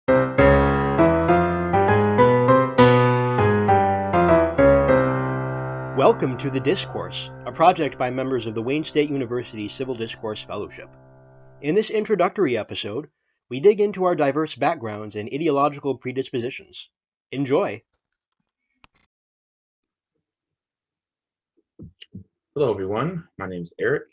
Welcome to the Discourse, a project by members of the Wayne State University Civil Discourse Fellowship. In this introductory episode, we dig into our diverse backgrounds and ideological predispositions. Enjoy! Hello, everyone. My name is Eric.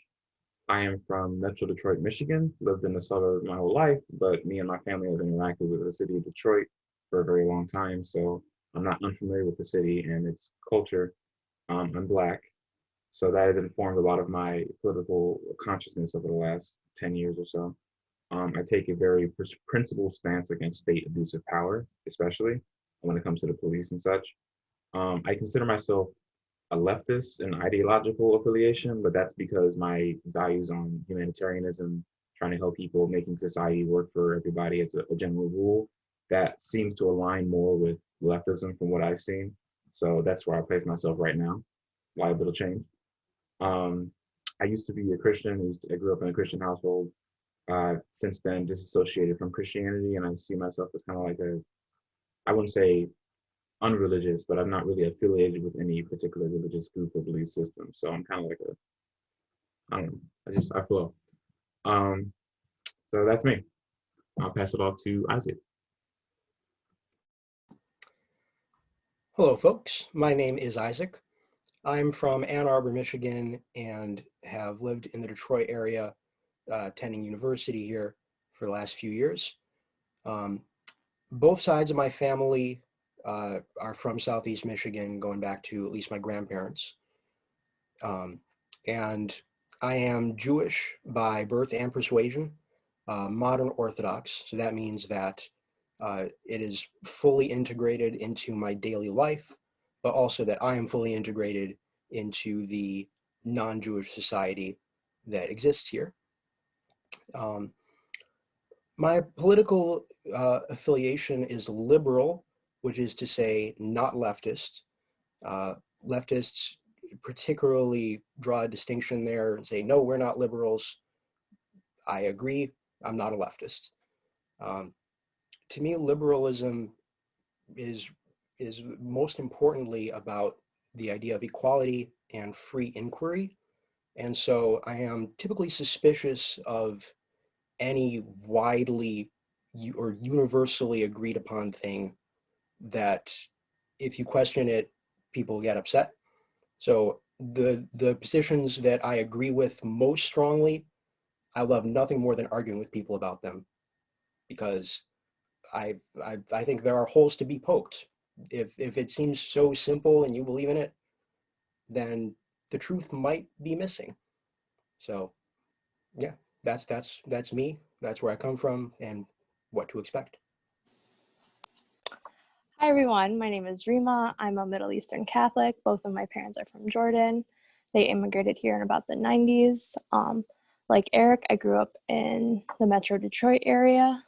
I am from Metro Detroit, Michigan. Lived in the suburb my whole life, but me and my family have interacted with the city of Detroit for a very long time, so I'm not unfamiliar with the city and its culture. I'm Black, so that has informed a lot of my political consciousness over the last 10 years or so. I take a very principled stance against state abuse of power, especially when it comes to the police and such. I consider myself a leftist and ideological affiliation, but that's because my values on humanitarianism, trying to help people, making society work for everybody as a general rule, that seems to align more with leftism from what I've seen. So that's where I place myself right now. Liable to change. Um, I used to be a Christian. I grew up in a Christian household. Since then, disassociated from Christianity, and I see myself as kind of like I wouldn't say unreligious, but I'm not really affiliated with any particular religious group or belief system. So I'm kind of like I don't know. I flow. Um, so that's me. I'll pass it off to Isaac. Hello, folks. My name is Isaac. I'm from Ann Arbor, Michigan, and have lived in the Detroit area, attending university here for the last few years. Both sides of my family are from Southeast Michigan, going back to at least my grandparents. And I am Jewish by birth and persuasion, modern Orthodox. So that means that it is fully integrated into my daily life, but also that I am fully integrated into the non-Jewish society that exists here. My political affiliation is liberal, which is to say not leftist. Leftists particularly draw a distinction there and say, no, we're not liberals. I agree, I'm not a leftist. To me, liberalism is most importantly about the idea of equality and free inquiry. And so I am typically suspicious of any widely or universally agreed upon thing that if you question it, people get upset. So the positions that I agree with most strongly, I love nothing more than arguing with people about them, because I think there are holes to be poked. If it seems so simple and you believe in it, then the truth might be missing. So yeah, that's me. That's where I come from and what to expect. Hi everyone, my name is Rima. I'm a Middle Eastern Catholic. Both of my parents are from Jordan. They immigrated here in about the 90s. Like Eric, I grew up in the Metro Detroit area,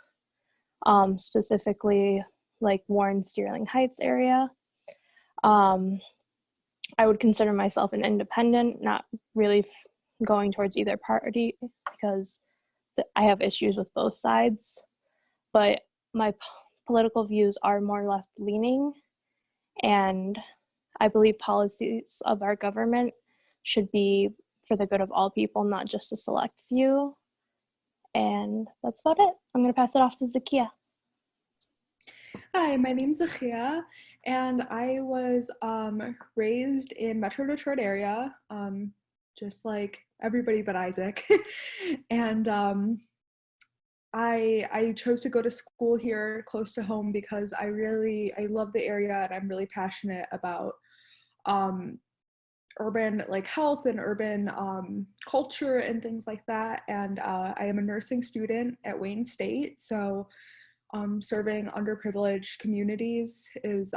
specifically like Warren Sterling Heights area. I would consider myself an independent, not really going towards either party because I have issues with both sides. But my political views are more left-leaning, and I believe policies of our government should be for the good of all people, not just a select few. And that's about it. I'm going to pass it off to Zakia. Hi, my name's Zakia, and I was raised in Metro Detroit area, just like everybody but Isaac. And I chose to go to school here close to home because I love the area, and I'm really passionate about urban like health and urban culture and things like that. And I am a nursing student at Wayne State, so serving underprivileged communities is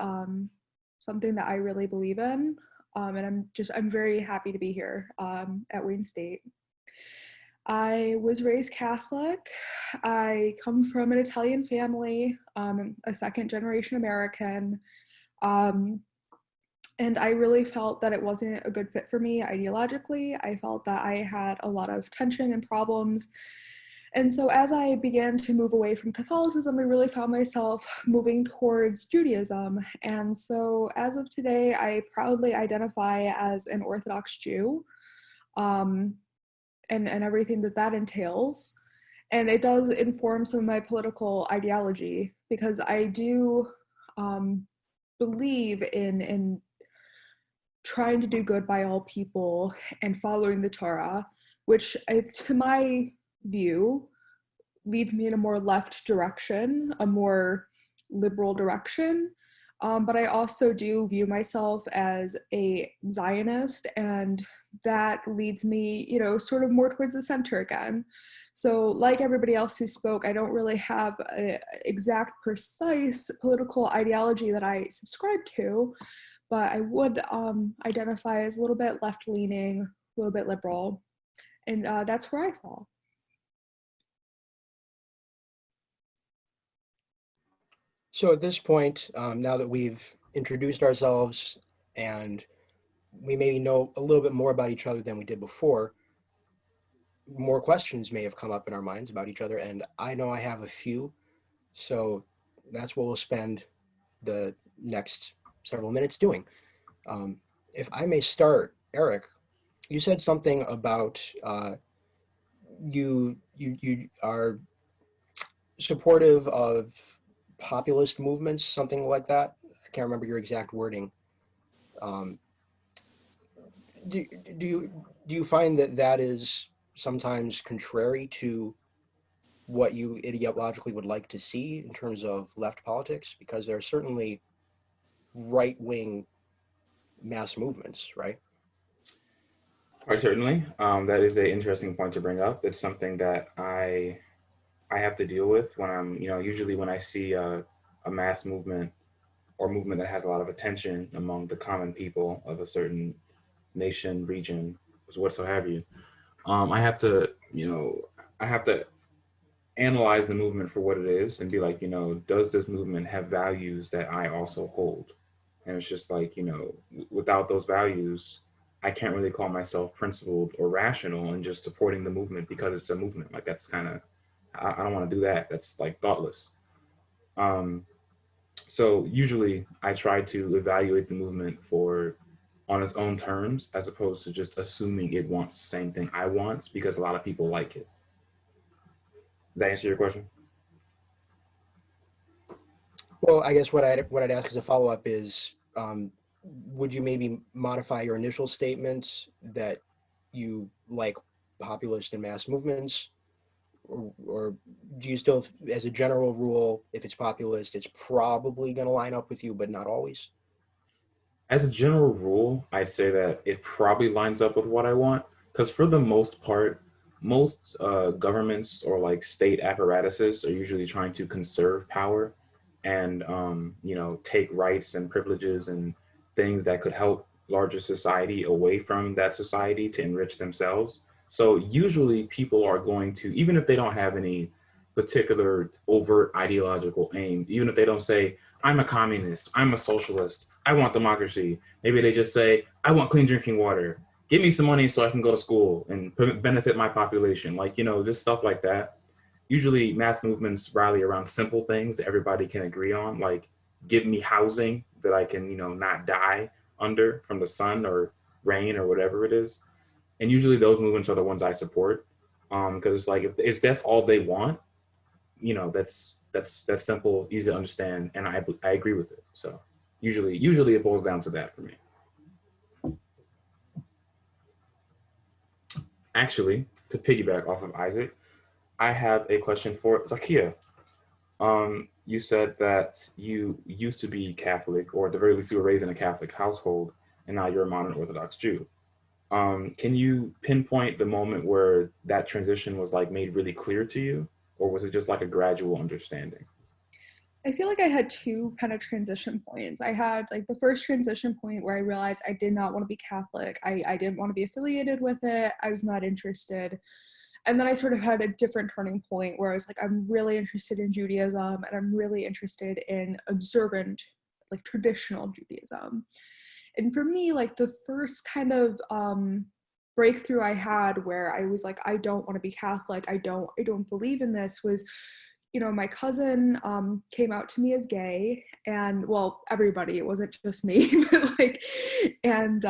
something that I really believe in, and I'm very happy to be here at Wayne State. I was raised Catholic. I come from an Italian family, a second generation American, and I really felt that it wasn't a good fit for me ideologically. I felt that I had a lot of tension and problems And so as I began to move away from Catholicism, I really found myself moving towards Judaism. And so as of today, I proudly identify as an Orthodox Jew, and everything that that entails. And it does inform some of my political ideology, because I do believe in trying to do good by all people and following the Torah, which to my view leads me in a more left direction, a more liberal direction. But I also do view myself as a Zionist, and that leads me, sort of more towards the center again. So, like everybody else who spoke, I don't really have an exact, precise political ideology that I subscribe to, but I would identify as a little bit left-leaning, a little bit liberal, and that's where I fall. So at this point, now that we've introduced ourselves and we maybe know a little bit more about each other than we did before, more questions may have come up in our minds about each other, and I know I have a few. So that's what we'll spend the next several minutes doing. If I may start, Eric, you said something about you are supportive of populist movements, something like that. I can't remember your exact wording. Um, do, do you find that that is sometimes contrary to what you ideologically would like to see in terms of left politics? Because there are certainly right-wing mass movements, right? Quite certainly. That is an interesting point to bring up. It's something that I have to deal with when I'm, usually when I see a mass movement or movement that has a lot of attention among the common people of a certain nation, region, whatsoever you. I have to, I have to analyze the movement for what it is and be like, does this movement have values that I also hold? And it's just like, without those values, I can't really call myself principled or rational and just supporting the movement because it's a movement. Like that's kind of, I don't want to do that. That's like thoughtless. Um, so usually I try to evaluate the movement for on its own terms as opposed to just assuming it wants the same thing I want because a lot of people like it. Does that answer your question? Well, I guess what I'd ask as a follow-up is, would you maybe modify your initial statements that you like populist and mass movements, or do you still, as a general rule, if it's populist, it's probably going to line up with you, but not always? As a general rule, I'd say that it probably lines up with what I want because for the most part, most governments or like state apparatuses are usually trying to conserve power and take rights and privileges and things that could help larger society away from that society to enrich themselves. So usually people are going to, even if they don't have any particular overt ideological aims, even if they don't say, I'm a communist, I'm a socialist, I want democracy. Maybe they just say, I want clean drinking water. Give me some money so I can go to school and benefit my population. Like, just stuff like that. Usually mass movements rally around simple things that everybody can agree on, like give me housing that I can, not die under from the sun or rain or whatever it is. And usually those movements are the ones I support. Because it's like if that's all they want, that's simple, easy to understand, and I agree with it. So usually it boils down to that for me. Actually, to piggyback off of Isaac, I have a question for Zakia. You said that you used to be Catholic, or at the very least, you were raised in a Catholic household, and now you're a modern Orthodox Jew. Can you pinpoint the moment where that transition was like made really clear to you, or was it just like a gradual understanding? I feel like I had two kind of transition points. I had like the first transition point where I realized I did not want to be Catholic. I didn't want to be affiliated with it. I was not interested. And then I sort of had a different turning point where I was like, I'm really interested in Judaism and I'm really interested in observant, like traditional Judaism. And for me, like the first kind of breakthrough I had where I was like, I don't want to be Catholic. I don't believe in this was, my cousin came out to me as gay, and well, everybody, it wasn't just me, but like, and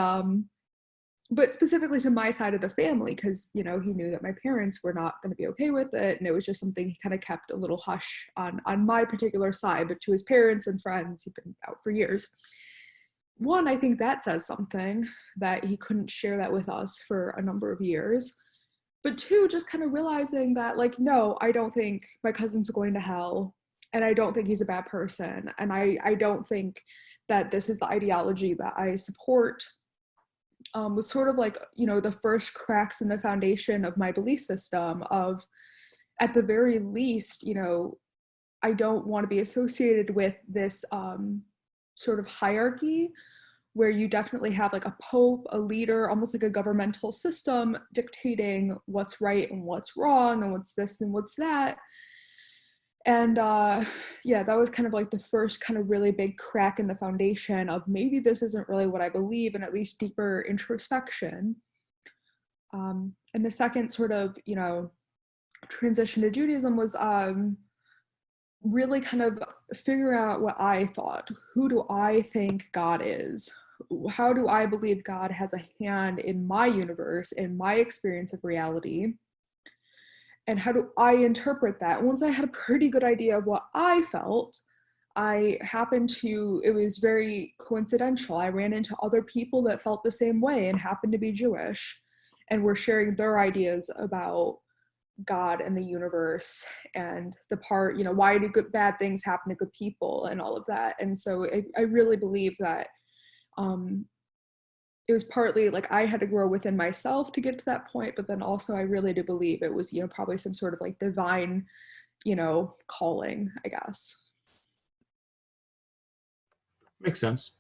but specifically to my side of the family, because he knew that my parents were not going to be okay with it, and it was just something he kind of kept a little hush on my particular side. But to his parents and friends, he'd been out for years. One, I think that says something, that he couldn't share that with us for a number of years. But two, just kind of realizing that, like, no, I don't think my cousin's going to hell, and I don't think he's a bad person, and I don't think that this is the ideology that I support. Was sort of like, the first cracks in the foundation of my belief system of, at the very least, I don't want to be associated with this sort of hierarchy where you definitely have like a pope, a leader, almost like a governmental system dictating what's right and what's wrong and what's this and what's that. And yeah, that was kind of like the first kind of really big crack in the foundation of maybe this isn't really what I believe, and at least deeper introspection. And the second sort of, transition to Judaism was really kind of figure out what I thought. Who do I think God is? How do I believe God has a hand in my universe, in my experience of reality? And how do I interpret that? Once I had a pretty good idea of what I felt, it was very coincidental. I ran into other people that felt the same way and happened to be Jewish, and were sharing their ideas about God and the universe and the part, why do bad things happen to good people and all of that. And so I really believe that it was partly like I had to grow within myself to get to that point, but then also I really do believe it was, probably some sort of like divine, calling, I guess. Makes sense.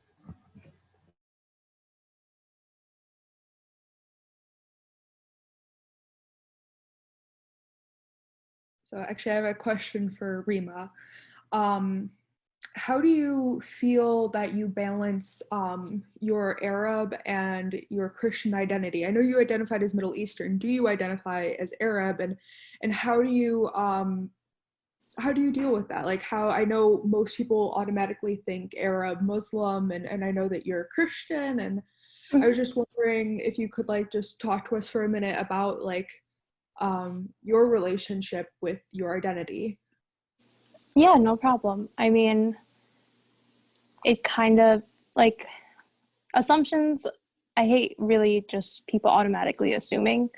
So actually I have a question for Rima. How do you feel that you balance your Arab and your Christian identity? I know you identified as Middle Eastern. Do you identify as Arab, and how do you deal with that? Like, how I know most people automatically think Arab, Muslim, and I know that you're Christian, and I was just wondering if you could like just talk to us for a minute about like your relationship with your identity. Yeah, no problem. I mean, it kind of like assumptions. I hate really just people automatically assuming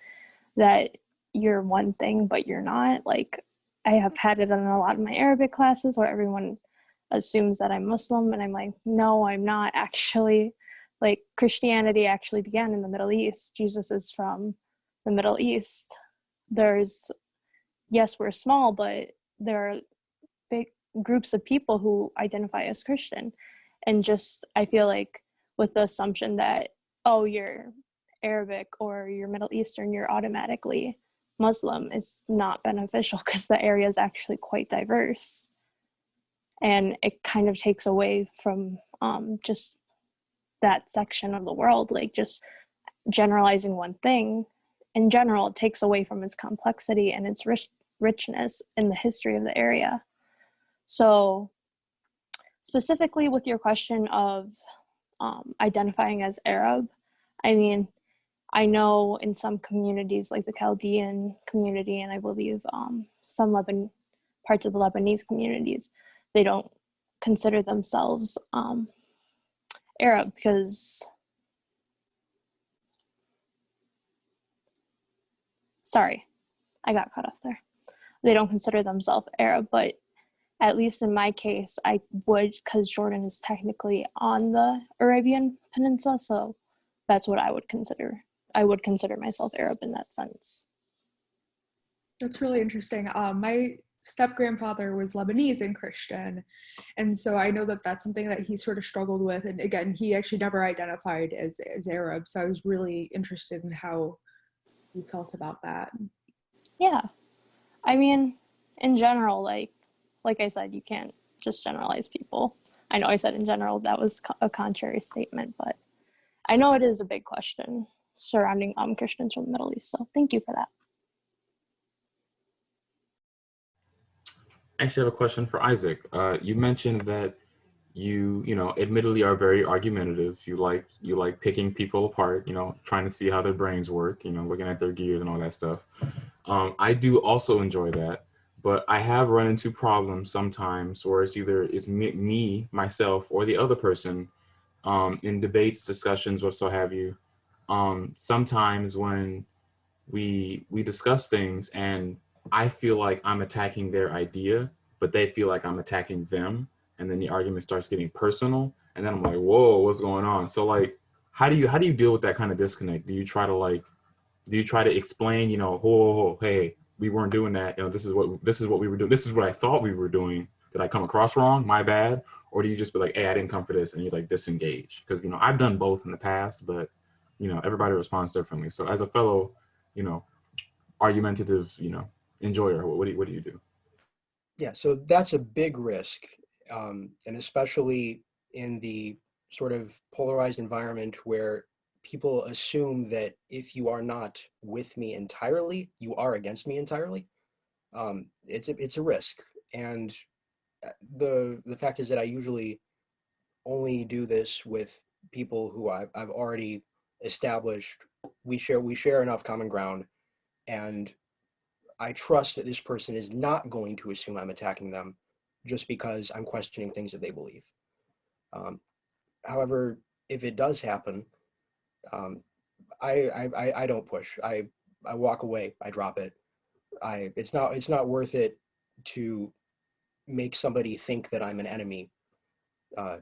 that you're one thing, but you're not. Like, I have had it in a lot of my Arabic classes where everyone assumes that I'm Muslim, and I'm like, no, I'm not actually. Like, Christianity actually began in the Middle East. Jesus is from the Middle East. Yes, we're small, but there are big groups of people who identify as Christian. And just, I feel like with the assumption that, oh, you're Arabic or you're Middle Eastern, you're automatically Muslim, is not beneficial, because the area is actually quite diverse. And it kind of takes away from just that section of the world, like just generalizing one thing. In general, it takes away from its complexity and its richness in the history of the area. So specifically with your question of identifying as Arab, I mean, I know in some communities like the Chaldean community, and I believe some parts of the Lebanese communities, they don't consider themselves Arab because, sorry, I got cut off there. They don't consider themselves Arab, but at least in my case, I would, because Jordan is technically on the Arabian Peninsula, so that's what I would consider. I would consider myself Arab in that sense. That's really interesting. My step-grandfather was Lebanese and Christian, and so I know that that's something that he sort of struggled with, and again, he actually never identified as Arab, so I was really interested in how you felt about that. Yeah. I mean, in general, like I said, you can't just generalize people. I know I said in general, that was a contrary statement, but I know it is a big question. surrounding Christians from the Middle East. So thank you for that. I actually have a question for Isaac. You mentioned that you know, admittedly are very argumentative. You like picking people apart, you know, trying to see how their brains work, you know, looking at their gears and all that stuff. I do also enjoy that, but I have run into problems sometimes where it's me, myself, or the other person in debates, discussions, what so have you. Sometimes when we discuss things and I feel like I'm attacking their idea, but they feel like I'm attacking them, and then the argument starts getting personal, and then I'm like, whoa, what's going on? So like, how do you deal with that kind of disconnect? Do you try to explain, you know, hey, we weren't doing that, you know, this is what we were doing, this is what I thought we were doing. Did I come across wrong? My bad. Or do you just be like, hey, I didn't come for this, and you like disengage? Because, you know, I've done both in the past, but, you know, everybody responds differently. So as a fellow, you know, argumentative, you know, enjoyer, what do you do? Yeah, so that's a big risk, and especially in the sort of polarized environment where people assume that if you are not with me entirely, you are against me entirely. It's a risk, and the fact is that I usually only do this with people who I've already established we share enough common ground, and I trust that this person is not going to assume I'm attacking them just because I'm questioning things that they believe. Um, However, if it does happen, um, I don't push. I walk away. I drop it. It's not worth it to make somebody think that I'm an enemy. Uh,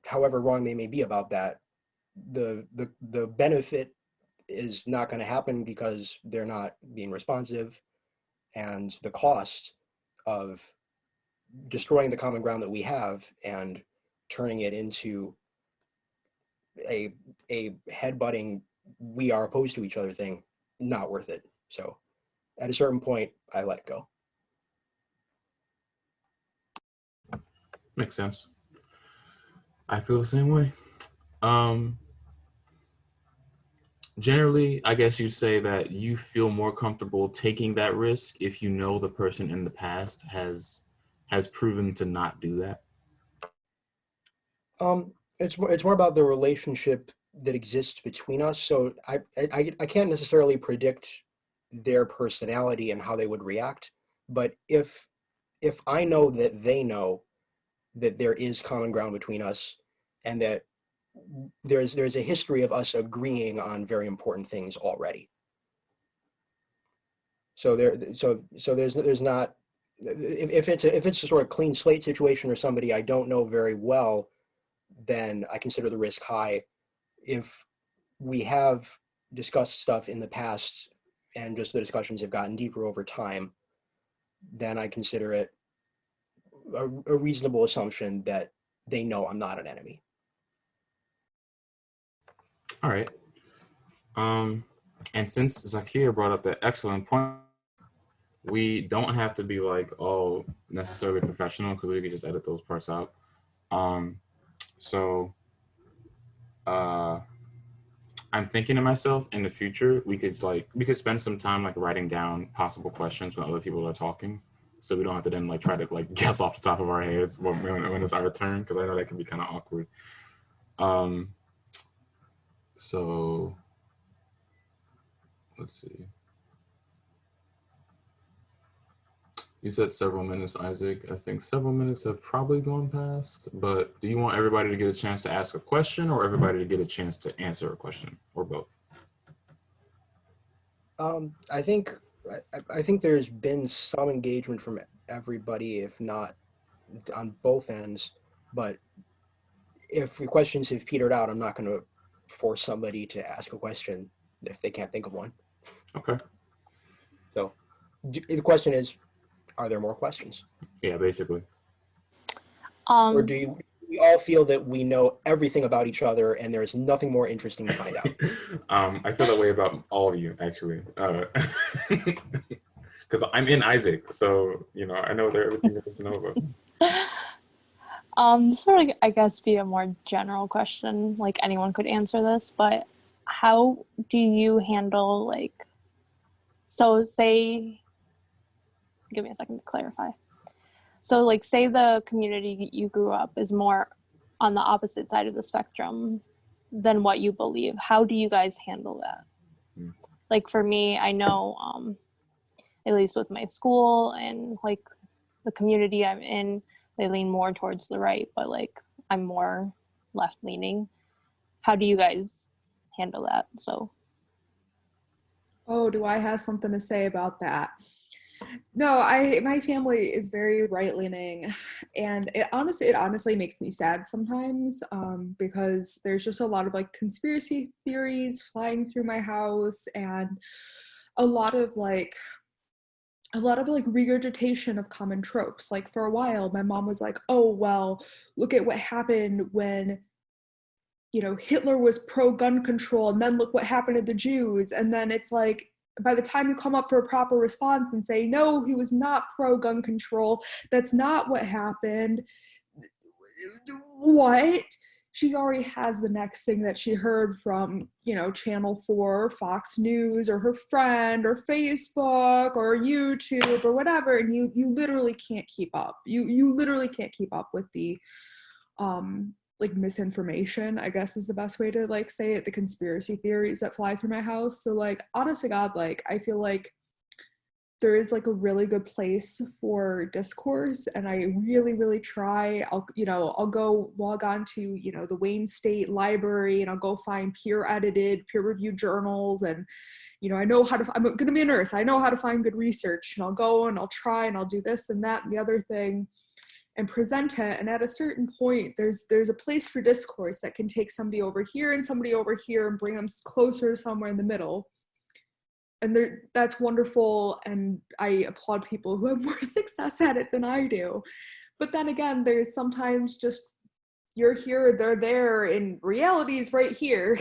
However wrong they may be about that, the benefit is not going to happen because they're not being responsive, and the cost of destroying the common ground that we have and turning it into a headbutting we are opposed to each other thing, not worth it. So at a certain point, I let it go. Makes sense. I feel the same way. Um, Generally, I guess you say that you feel more comfortable taking that risk if you know the person in the past has proven to not do that. It's more about the relationship that exists between us. So I can't necessarily predict their personality and how they would react, but if I know that they know that there is common ground between us, and that there's a history of us agreeing on very important things already. So there's not, if it's a sort of clean slate situation or somebody I don't know very well, then I consider the risk high. If we have discussed stuff in the past and just the discussions have gotten deeper over time, then I consider it a reasonable assumption that they know I'm not an enemy. All right. Um, and since Zakia brought up that excellent point, we don't have to be like all necessarily professional because we could just edit those parts out. Um, so uh, I'm thinking to myself in the future we could spend some time like writing down possible questions when other people are talking, so we don't have to then like try to like guess off the top of our heads when it's our turn, because I know that can be kind of awkward. Um, so let's see. You said several minutes, Isaac. I think several minutes have probably gone past, but do you want everybody to get a chance to ask a question or everybody to get a chance to answer a question, or both? I think I think there's been some engagement from everybody, if not on both ends. But if the questions have petered out, I'm not going to force somebody to ask a question if they can't think of one. Okay. So the question is, are there more questions? Yeah, basically. Or Um, do we all feel that we know everything about each other and there is nothing more interesting to find out? I feel that way about all of you, actually. Because I'm in Isaac, so, you know, I know everything there is to know about. this would, I guess, be a more general question. Like anyone could answer this, but how do you handle like, so say, give me a second to clarify. So like say the community you grew up is more on the opposite side of the spectrum than what you believe. How do you guys handle that? Mm. Like for me, I know at least with my school and like the community I'm in, they lean more towards the right, but like I'm more left leaning. How do you guys handle that? So Oh, do I have something to say about that? No, my family is very right leaning, and it honestly makes me sad sometimes, because there's just a lot of like conspiracy theories flying through my house, and a lot of like regurgitation of common tropes. Like for a while, my mom was like, "Oh well, look at what happened when Hitler was pro gun control, and then look what happened to the Jews." And then it's like, by the time you come up for a proper response and say, no, he was not pro gun control, that's not what happened. What? She already has the next thing that she heard from, Channel 4, or Fox News, or her friend, or Facebook, or YouTube, or whatever, and you literally can't keep up. You literally can't keep up with the like misinformation, I guess is the best way to like say it, the conspiracy theories that fly through my house. So like, honest to God, like I feel like there is like a really good place for discourse, and I really, really try. I'll go log on to, the Wayne State Library, and I'll go find peer-reviewed journals, and I know I'm going to be a nurse. I know how to find good research, and I'll go and I'll try and I'll do this and that and the other thing and present it. And at a certain point, there's a place for discourse that can take somebody over here and somebody over here and bring them closer somewhere in the middle. And that's wonderful, and I applaud people who have more success at it than I do. But then again, there's sometimes just you're here, they're there, and reality is right here.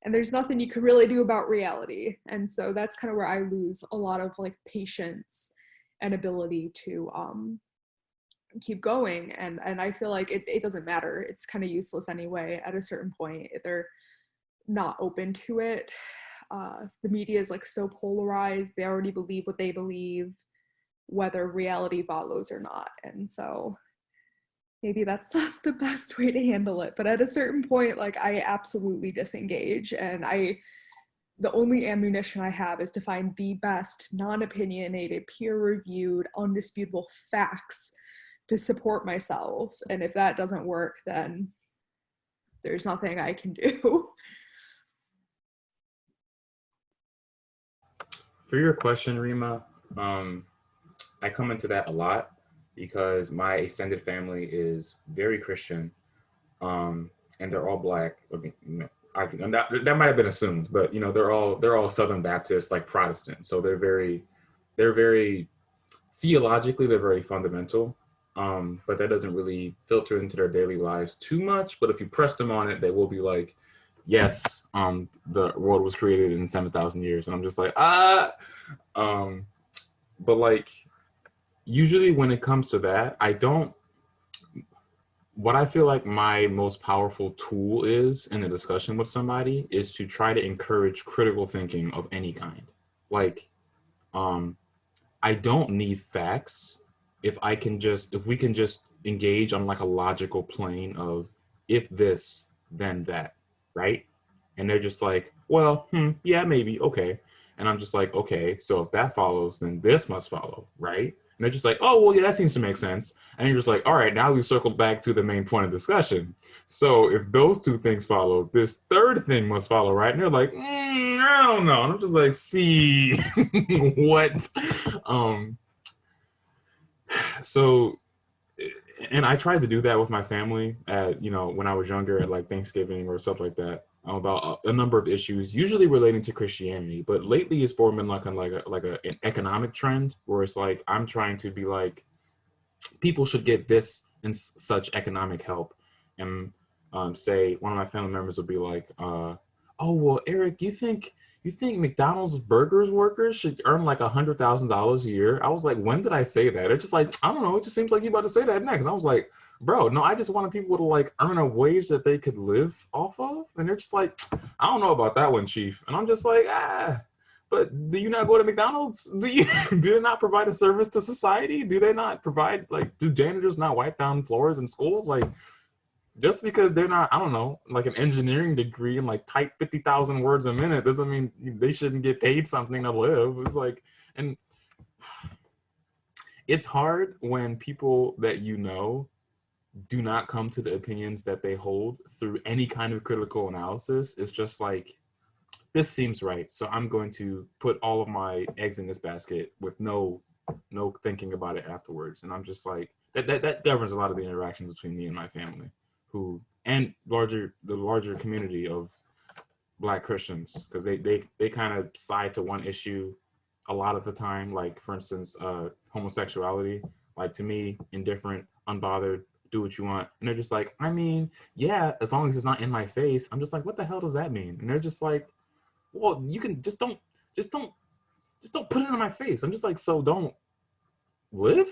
And there's nothing you can really do about reality. And so that's kind of where I lose a lot of like patience and ability to keep going. And I feel like it doesn't matter. It's kind of useless anyway. At a certain point, they're not open to it. The media is like so polarized. They already believe what they believe, whether reality follows or not. And so maybe that's not the best way to handle it. But at a certain point, like I absolutely disengage, and the only ammunition I have is to find the best non-opinionated, peer-reviewed, undisputable facts to support myself. And if that doesn't work, then there's nothing I can do. For your question, Rima, I come into that a lot because my extended family is very Christian, and they're all Black. I mean, that might have been assumed, but they're all Southern Baptist, like Protestant. So they're very theologically, they're very fundamental. But that doesn't really filter into their daily lives too much. But if you press them on it, they will be like, yes, the world was created in 7,000 years. And I'm just like, but like, usually when it comes to that, what I feel like my most powerful tool is in a discussion with somebody is to try to encourage critical thinking of any kind. Like, I don't need facts if we can just engage on like a logical plane of if this, then that, right? And they're just like, well, yeah, maybe, okay. And I'm just like, okay, so if that follows, then this must follow, right? And they're just like, oh, well, yeah, that seems to make sense. And you're just like, all right, now we've circled back to the main point of discussion. So if those two things follow, this third thing must follow, right? And they're like, I don't know. And I'm just like, see, what? So, and I tried to do that with my family at, when I was younger at like Thanksgiving or stuff like that, about a number of issues, usually relating to Christianity. But lately it's more been like an economic trend where it's like, I'm trying to be like, people should get this and such economic help. And say one of my family members will be like, oh, well, Eric, you think McDonald's burgers workers should earn like $100,000 a year? I was like, when did I say that? It's just like, I don't know. It just seems like you're about to say that next. I was like, bro, no, I just wanted people to like earn a wage that they could live off of. And they're just like, I don't know about that one, chief. And I'm just like, but do you not go to McDonald's? Do they not provide a service to society? Do they not provide, like, do janitors not wipe down floors in schools? Like, just because they're not, I don't know, like an engineering degree and like type 50,000 words a minute doesn't mean they shouldn't get paid something to live. It's like, and it's hard when people that you know do not come to the opinions that they hold through any kind of critical analysis. It's just like, this seems right, so I'm going to put all of my eggs in this basket with no thinking about it afterwards. And I'm just like, that governs a lot of the interactions between me and my family, who, and the larger community of Black Christians, because they kind of side to one issue a lot of the time. Like, for instance, homosexuality, like, to me, indifferent, unbothered, do what you want. And they're just like, I mean, yeah, as long as it's not in my face. I'm just like, what the hell does that mean? And they're just like, well, you can just don't put it in my face. I'm just like, so don't live?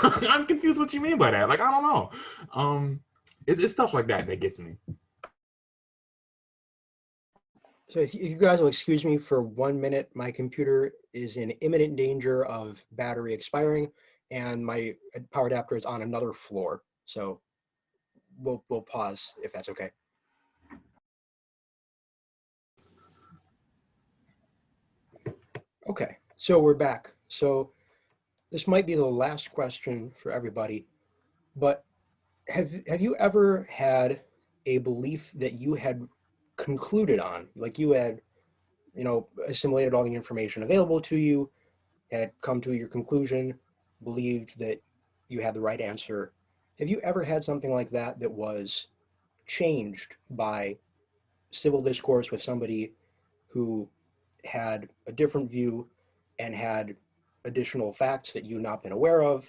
I'm confused what you mean by that. Like, I don't know. It's stuff like that gets me. So if you guys will excuse me for 1 minute, my computer is in imminent danger of battery expiring, and my power adapter is on another floor. So we'll pause if that's okay. Okay, so we're back. So this might be the last question for everybody, but have you ever had a belief that you had concluded on, like you had, assimilated all the information available to you, had come to your conclusion, believed that you had the right answer? Have you ever had something like that that was changed by civil discourse with somebody who had a different view and had additional facts that you've not been aware of,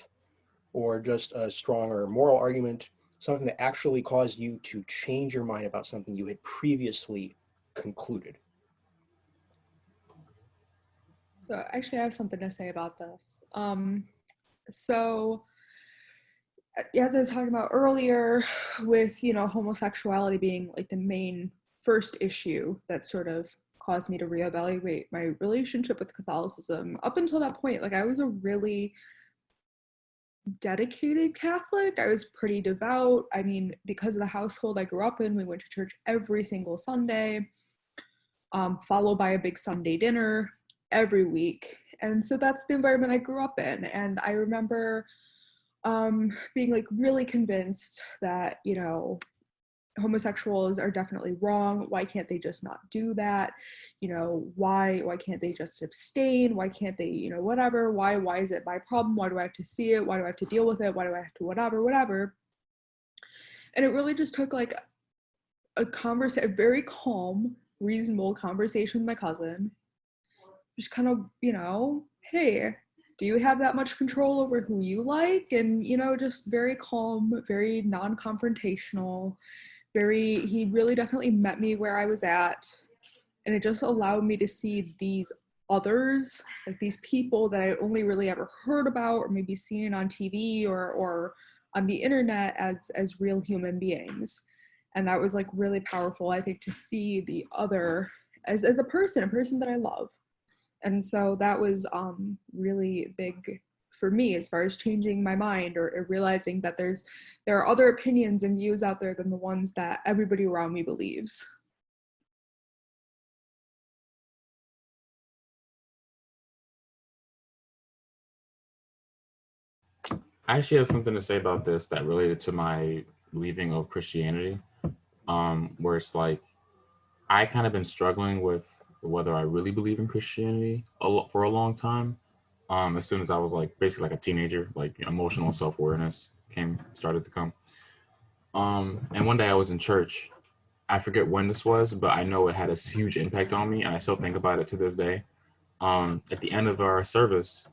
or just a stronger moral argument, something that actually caused you to change your mind about something you had previously concluded? So actually, I have something to say about this. So as I was talking about earlier, with homosexuality being like the main first issue that sort of caused me to reevaluate my relationship with Catholicism. Up until that point, like, I was a really dedicated Catholic. I was pretty devout. I mean, because of the household I grew up in, we went to church every single Sunday, followed by a big Sunday dinner every week. And so that's the environment I grew up in. And I remember being like really convinced that, homosexuals are definitely wrong. Why can't they just not do that? Why can't they just abstain? Why can't they, whatever? Why is it my problem? Why do I have to see it? Why do I have to deal with it? Why do I have to whatever? And it really just took like a very calm, reasonable conversation with my cousin. Just kind of, hey, do you have that much control over who you like? And, just very calm, very non-confrontational, he really definitely met me where I was at. And it just allowed me to see these others, like these people that I only really ever heard about or maybe seen on TV or on the internet as real human beings. And that was like really powerful, I think, to see the other as a person that I love. And so that was really big for me as far as changing my mind or realizing that there are other opinions and views out there than the ones that everybody around me believes. I actually have something to say about this that related to my leaving of Christianity, where it's like, I kind of been struggling with whether I really believe in Christianity for a long time. As soon as I was like basically like a teenager, like emotional self-awareness started to come. And one day I was in church. I forget when this was, but I know it had a huge impact on me, and I still think about it to this day. At the end of our service,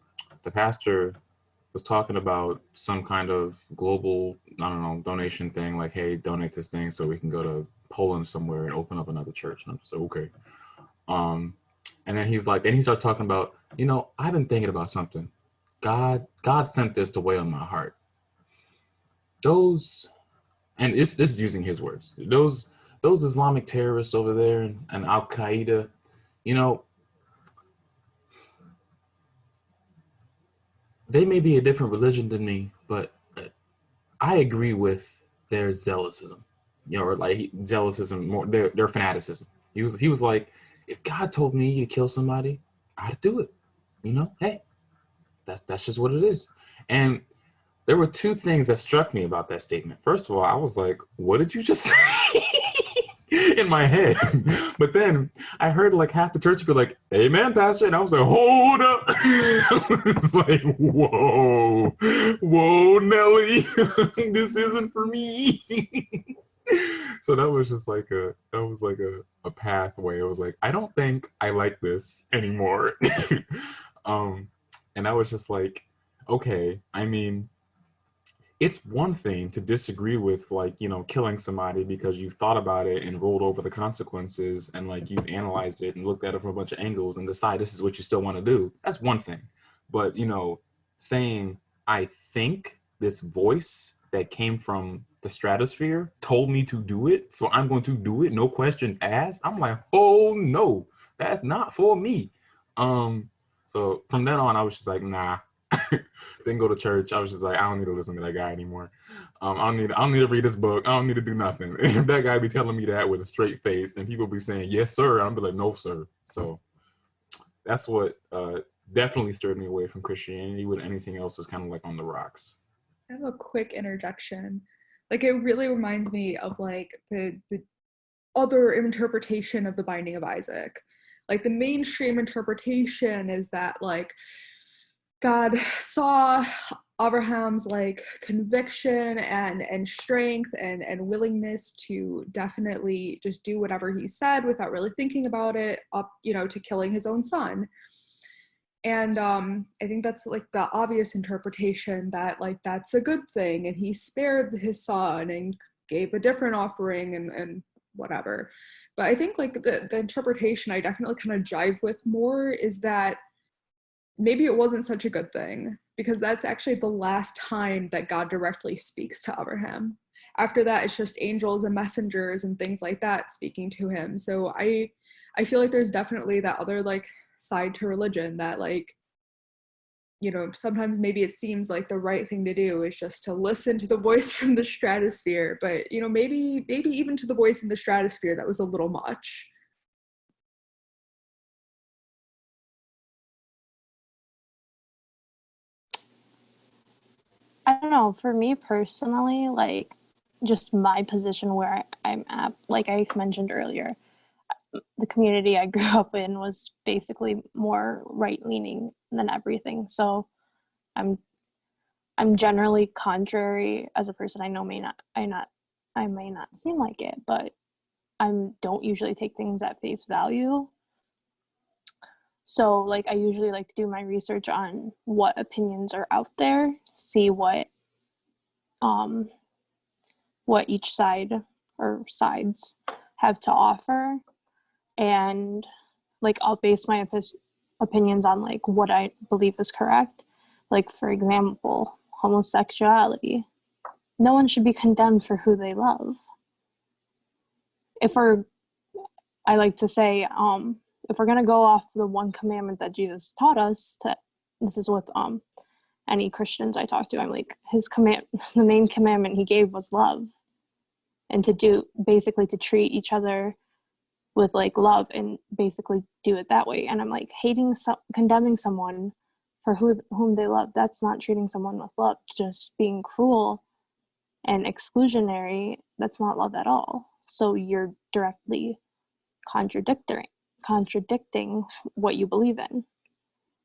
the pastor was talking about some kind of global, I don't know, donation thing, like, hey, donate this thing so we can go to Poland somewhere and open up another church. And I'm just like, okay. And then he starts talking about, I've been thinking about something. God sent this to weigh on my heart. those, and this is using his words, those Islamic terrorists over there and Al Qaeda, you know, they may be a different religion than me, but I agree with their zealousism, or like zealotism, more their fanaticism. He was like, if God told me to kill somebody, I'd do it. Hey, that's just what it is. And there were two things that struck me about that statement. First of all, I was like, what did you just say? In my head. But then I heard like half the church be like, amen, pastor. And I was like, hold up. It's like, whoa, Nelly. This isn't for me. So that was just like a pathway. It was like, I don't think I like this anymore. um and I was just like, okay, I mean, it's one thing to disagree with, like, killing somebody because you've thought about it and rolled over the consequences and like you've analyzed it and looked at it from a bunch of angles and decide this is what you still want to do. That's one thing. But saying, I think this voice that came from the stratosphere told me to do it, so I'm going to do it, no questions asked. I'm like, oh no, that's not for me. So from then on, I was just like, nah. Didn't go to church. I was just like, I don't need to listen to that guy anymore. I don't need to read his book. I don't need to do nothing. If that guy be telling me that with a straight face and people be saying, yes, sir, I'm be like, no, sir. So that's what definitely stirred me away from Christianity, when anything else was kind of like on the rocks. I have a quick interjection. Like, it really reminds me of like the other interpretation of the Binding of Isaac. Like, the mainstream interpretation is that like God saw Abraham's like conviction and strength and willingness to definitely just do whatever he said without really thinking about it, up to killing his own son. And I think that's like the obvious interpretation, that like that's a good thing, and he spared his son and gave a different offering and whatever. But I think like the interpretation I definitely kind of jive with more is that maybe it wasn't such a good thing, because that's actually the last time that God directly speaks to Abraham. After that, it's just angels and messengers and things like that speaking to him. So I feel like there's definitely that other like side to religion, that like, sometimes maybe it seems like the right thing to do is just to listen to the voice from the stratosphere, but maybe even to the voice in the stratosphere, that was a little much. I don't know, for me personally, like just my position where I'm at, like I mentioned earlier, the community I grew up in was basically more right leaning than everything. So I'm I'm generally contrary as a person. I may not seem like it, but I don't usually take things at face value. So like I usually like to do my research on what opinions are out there, see um what each side or sides have to offer, and like I'll base my opinions on like what I believe is correct. Like for example, homosexuality. No one should be condemned for who they love. If we're, I like to say, if we're gonna go off the one commandment that Jesus taught us to, this is with any Christians I talk to, I'm like, his command, the main commandment he gave was love, and to do basically to treat each other with like love and basically do it that way. And I'm like, condemning someone for whom they love, that's not treating someone with love. Just being cruel and exclusionary, that's not love at all. So you're directly contradicting what you believe in.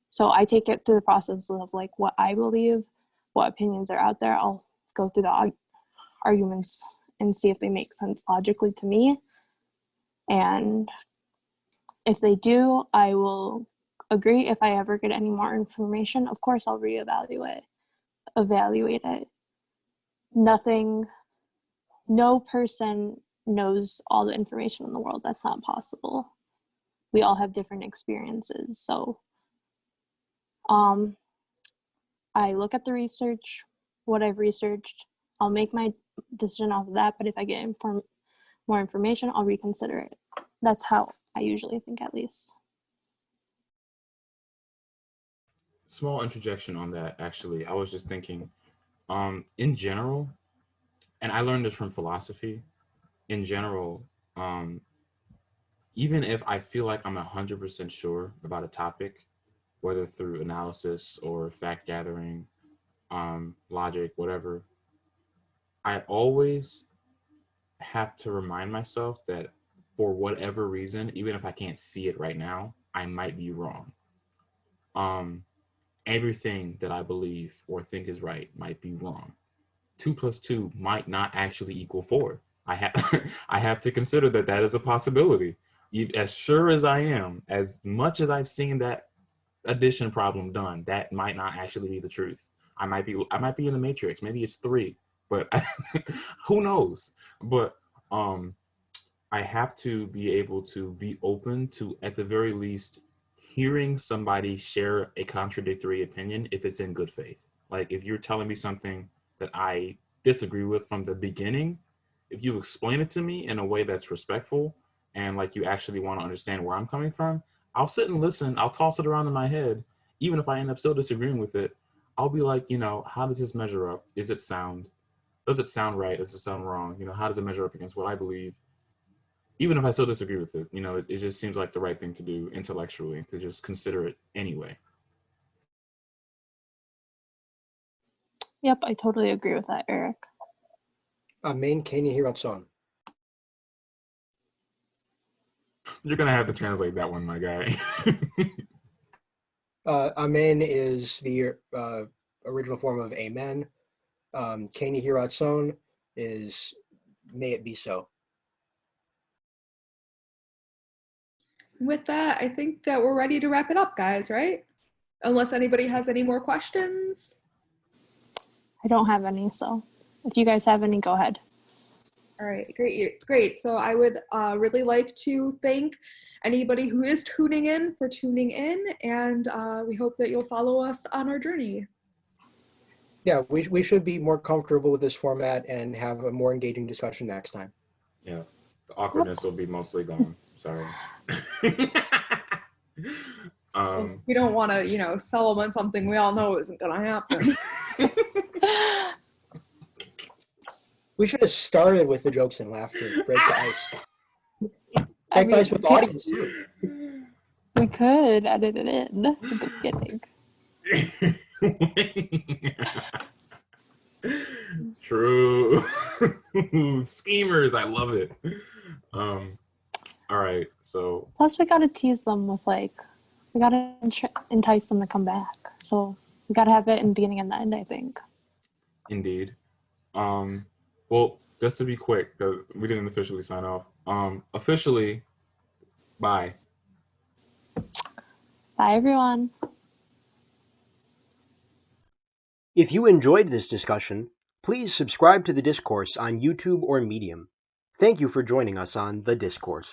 So I take it through the process of like what I believe, what opinions are out there. I'll go through the arguments and see if they make sense logically to me. And if they do, I will agree. If I ever get any more information, of course I'll evaluate it. No person knows all the information in the world. That's not possible. We all have different experiences. So I look at the research, what I've researched. I'll make my decision off of that, but if I get more information, I'll reconsider it. That's how I usually think, at least. Small interjection on that, actually. I was just thinking, in general, and I learned this from philosophy, in general, even if I feel like I'm 100% sure about a topic, whether through analysis or fact gathering, logic, whatever, I always have to remind myself that for whatever reason, even if I can't see it right now, I might be wrong. Everything that I believe or think is right might be wrong. 2 plus 2 might not actually equal 4. I have I have to consider that that is a possibility. As sure as I am, as much as I've seen that addition problem done, that might not actually be the truth. I might be in the matrix. Maybe it's 3, but who knows? But I have to be able to be open to, at the very least, hearing somebody share a contradictory opinion if it's in good faith. Like if you're telling me something that I disagree with from the beginning, if you explain it to me in a way that's respectful and like you actually want to understand where I'm coming from, I'll sit and listen. I'll toss it around in my head. Even if I end up still disagreeing with it, I'll be like, how does this measure up? Is it sound? Does it sound right? Does it sound wrong? How does it measure up against what I believe? Even if I still disagree with it, it just seems like the right thing to do intellectually, to just consider it anyway. Yep, I totally agree with that, Eric. Amen, can you hear us on? You're going to have to translate that one, my guy. Amen is the original form of amen. Can you hear us on is may it be so. With that, I think that we're ready to wrap it up, guys, right? Unless anybody has any more questions. I don't have any, so if you guys have any, go ahead. All right, great. So I would really like to thank anybody who is tuning in for tuning in, and we hope that you'll follow us on our journey. Yeah, we should be more comfortable with this format and have a more engaging discussion next time. Yeah, the awkwardness will be mostly gone. Sorry. We don't want to, sell them on something we all know isn't going to happen. We should have started with the jokes and laughter. Break the ice. Break the ice with the audience too. We could edit it in at the beginning. True. Schemers, I love it. All right, so plus we gotta tease them with we gotta entice them to come back, so we gotta have it in the beginning and the end, I think. Indeed. Well, just to be quick, because we didn't officially sign off. Officially, bye. Bye, everyone. If you enjoyed this discussion, please subscribe to the Discourse on YouTube or Medium. Thank you for joining us on The Discourse.